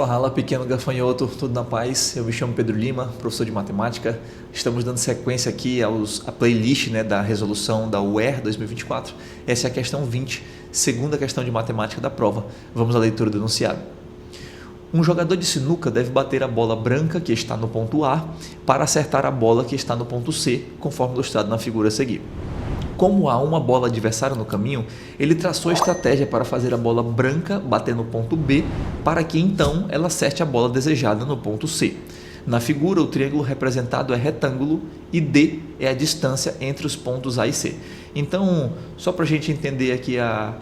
Fala, pequeno gafanhoto, tudo na paz? Eu me chamo Pedro Lima, professor de matemática. Estamos dando sequência aqui à playlist, da resolução da UER 2024. Essa é a questão 20, segunda questão de matemática da prova. Vamos à leitura do enunciado. Um jogador de sinuca deve bater a bola branca que está no ponto A para acertar a bola que está no ponto C, conforme ilustrado na figura a seguir. Como há uma bola adversária no caminho, ele traçou a estratégia para fazer a bola branca bater no ponto B, para que então ela acerte a bola desejada no ponto C. Na figura, o triângulo representado é retângulo e D é a distância entre os pontos A e C. Então, só para a gente entender aqui a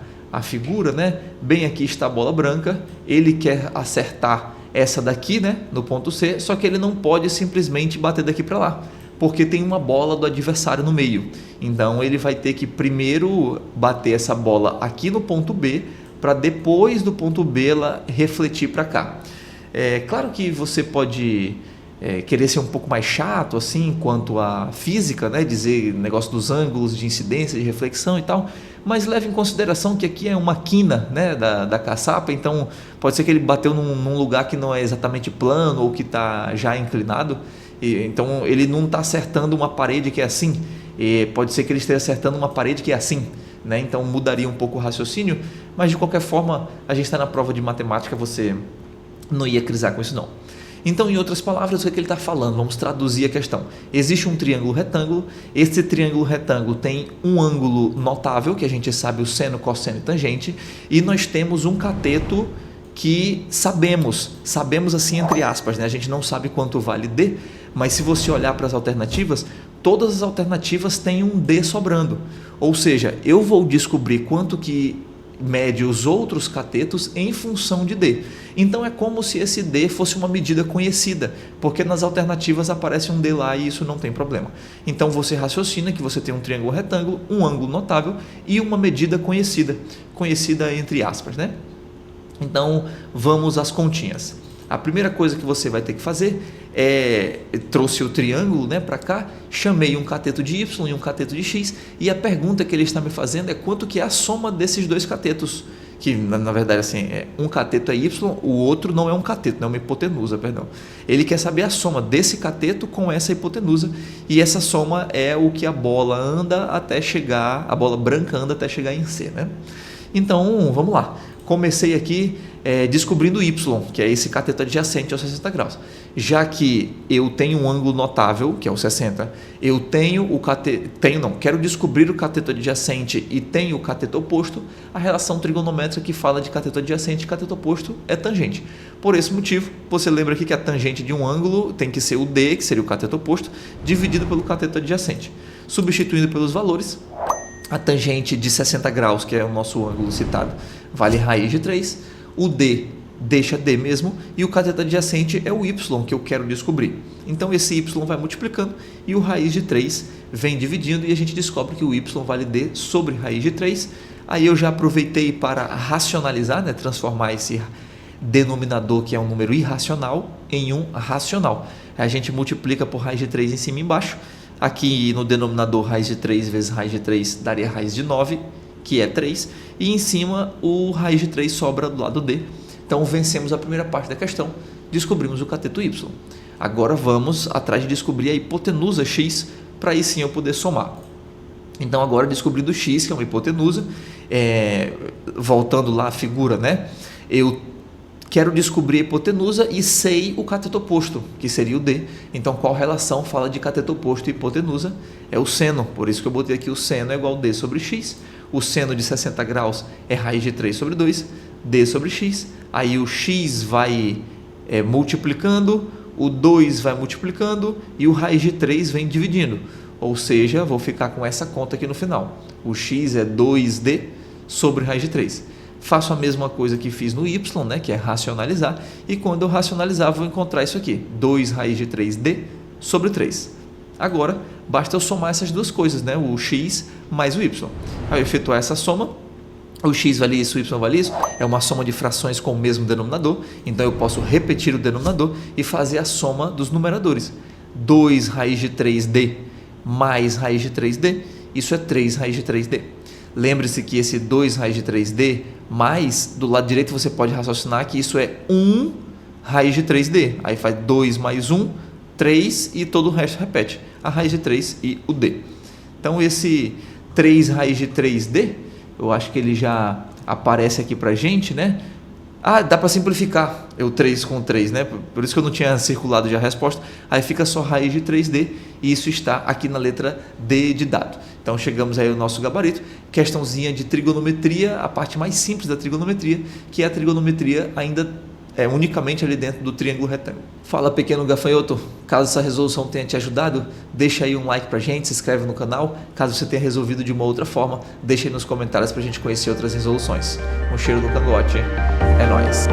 figura, bem aqui está a bola branca, ele quer acertar essa daqui, no ponto C, só que ele não pode simplesmente bater daqui para lá, porque tem uma bola do adversário no meio. Então ele vai ter que primeiro bater essa bola aqui no ponto B, para depois do ponto B ela refletir para cá. É claro que você pode querer ser um pouco mais chato assim quanto à física, dizer negócio dos ângulos de incidência, de reflexão e tal, mas leve em consideração que aqui é uma quina da caçapa, então pode ser que ele bateu num lugar que não é exatamente plano ou que está já inclinado. Então ele não está acertando uma parede que é assim, pode ser que ele esteja acertando uma parede que é assim, então mudaria um pouco o raciocínio, mas de qualquer forma a gente está na prova de matemática, você não ia crisar com isso não. Então, em outras palavras, o que ele está falando? Vamos traduzir a questão. Existe um triângulo retângulo, esse triângulo retângulo tem um ângulo notável, que a gente sabe o seno, cosseno e tangente, e nós temos um cateto que sabemos assim entre aspas, a gente não sabe quanto vale D, mas se você olhar para as alternativas, todas as alternativas têm um D sobrando, ou seja, eu vou descobrir quanto que mede os outros catetos em função de D. Então é como se esse D fosse uma medida conhecida, porque nas alternativas aparece um D lá e isso não tem problema. Então você raciocina que você tem um triângulo retângulo, um ângulo notável e uma medida conhecida entre aspas, Então vamos às continhas. A primeira coisa que você vai ter que fazer trouxe o triângulo para cá, chamei um cateto de Y e um cateto de X, e a pergunta que ele está me fazendo é quanto que é a soma desses dois catetos, que na verdade assim, um cateto é Y, o outro não é um cateto, não é uma hipotenusa, perdão. Ele quer saber a soma desse cateto com essa hipotenusa, e essa soma é o que a bola anda até chegar, a bola branca anda até chegar em C, Então, vamos lá. Comecei aqui descobrindo Y, que é esse cateto adjacente aos 60 graus. Já que eu tenho um ângulo notável, que é o 60, eu quero descobrir o cateto adjacente e tenho o cateto oposto, a relação trigonométrica que fala de cateto adjacente e cateto oposto é tangente. Por esse motivo, você lembra aqui que a tangente de um ângulo tem que ser o D, que seria o cateto oposto, dividido pelo cateto adjacente. Substituindo pelos valores, a tangente de 60 graus, que é o nosso ângulo citado, vale raiz de 3, o D deixa D mesmo, e o cateto adjacente é o Y que eu quero descobrir. Então esse Y vai multiplicando e o raiz de 3 vem dividindo e a gente descobre que o Y vale D sobre raiz de 3. Aí eu já aproveitei para racionalizar, transformar esse denominador, que é um número irracional, em um racional. A gente multiplica por raiz de 3 em cima e embaixo. Aqui no denominador, raiz de 3 vezes raiz de 3 daria raiz de 9, que é 3, e em cima o raiz de 3 sobra do lado D. Então vencemos a primeira parte da questão, descobrimos o cateto Y. Agora vamos atrás de descobrir a hipotenusa X, para aí sim eu poder somar. Então agora descobrindo X, que é uma hipotenusa, voltando lá à figura, eu quero descobrir a hipotenusa e sei o cateto oposto, que seria o D. Então, qual relação fala de cateto oposto e hipotenusa? É o seno, por isso que eu botei aqui o seno é igual a D sobre X. O seno de 60 graus é raiz de 3 sobre 2, D sobre X. Aí o X vai multiplicando, o 2 vai multiplicando e o raiz de 3 vem dividindo. Ou seja, vou ficar com essa conta aqui no final. O X é 2D sobre raiz de 3. Faço a mesma coisa que fiz no Y, que é racionalizar, e quando eu racionalizar vou encontrar isso aqui, 2 raiz de 3D sobre 3. Agora, basta eu somar essas duas coisas, o X mais o Y. Ao efetuar essa soma, o X vale isso, o Y vale isso, é uma soma de frações com o mesmo denominador, então eu posso repetir o denominador e fazer a soma dos numeradores. 2 raiz de 3D mais raiz de 3D, isso é 3 raiz de 3D. Lembre-se que esse 2 raiz de 3D mais, do lado direito você pode raciocinar que isso é 1 raiz de 3D. Aí faz 2 mais 1, 3 e todo o resto repete. A raiz de 3 e o D. Então esse 3 raiz de 3D, eu acho que ele já aparece aqui pra gente, né? Ah, dá para simplificar o 3 com 3, né? Por isso que eu não tinha circulado já a resposta. Aí fica só raiz de 3D e isso está aqui na letra D de dado. Então chegamos aí ao nosso gabarito. Questãozinha de trigonometria, a parte mais simples da trigonometria, que é a trigonometria ainda unicamente ali dentro do triângulo retângulo. Fala, pequeno gafanhoto, caso essa resolução tenha te ajudado, deixa aí um like pra gente, se inscreve no canal. Caso você tenha resolvido de uma outra forma, deixa aí nos comentários pra gente conhecer outras resoluções. Um cheiro no cangote, é nóis!